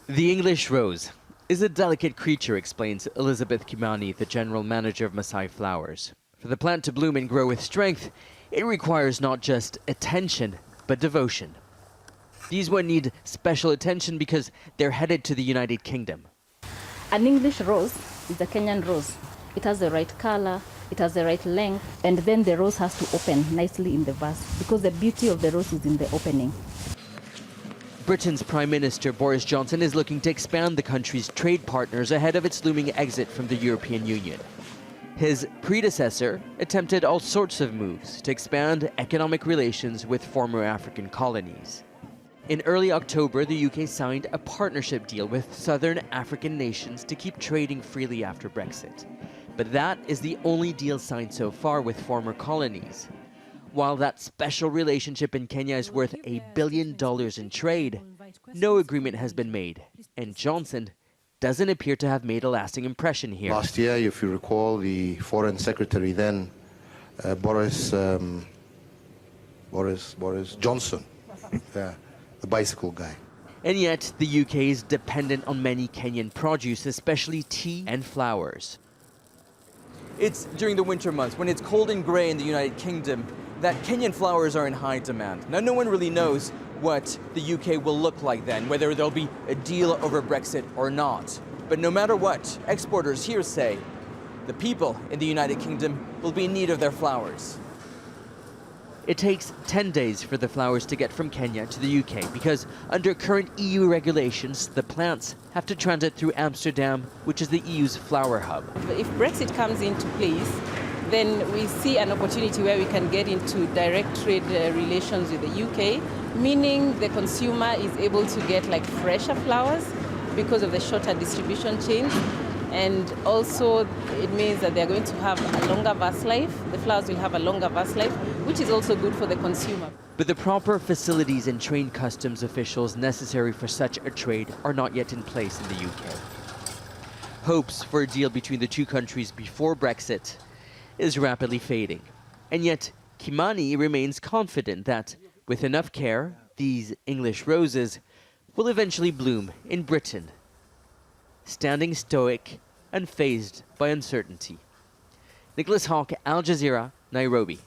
The English rose is a delicate creature, explains Elizabeth Kimani, the general manager of Maasai Flowers. For the plant to bloom and grow with strength, it requires not just attention, but devotion. These ones need special attention because they're headed to the United Kingdom. An English rose is a Kenyan rose. It has the right color, it has the right length, and then the rose has to open nicely in the vase because the beauty of the rose is in the opening. Britain's Prime Minister Boris Johnson is looking to expand the country's trade partners ahead of its looming exit from the European Union. His predecessor attempted all sorts of moves to expand economic relations with former African colonies. In early October, the UK signed a partnership deal with southern African nations to keep trading freely after Brexit. But that is the only deal signed so far with former colonies. While that special relationship in Kenya is worth $1 billion in trade, no agreement has been made, and Johnson doesn't appear to have made a lasting impression here. Last year, if you recall, the Foreign Secretary then, Boris Johnson, the bicycle guy. And yet, the UK is dependent on many Kenyan produce, especially tea and flowers. It's during the winter months, when it's cold and grey in the United Kingdom, that Kenyan flowers are in high demand. Now, no one really knows what the UK will look like then, whether there'll be a deal over Brexit or not. But no matter what, exporters here say the people in the United Kingdom will be in need of their flowers. It takes 10 days for the flowers to get from Kenya to the UK because under current EU regulations, the plants have to transit through Amsterdam, which is the EU's flower hub. If Brexit comes into place, then we see an opportunity where we can get into direct trade relations with the UK, meaning the consumer is able to get like fresher flowers because of the shorter distribution chains. And also it means that they're going to have a longer vase life. The flowers will have a longer vase life, which is also good for the consumer. But the proper facilities and trained customs officials necessary for such a trade are not yet in place in the UK. Hopes for a deal between the two countries before Brexit is rapidly fading. And yet, Kimani remains confident that, with enough care, these English roses will eventually bloom in Britain, standing stoic, unfazed by uncertainty. Nicolas, Haque, Al Jazeera, Nairobi.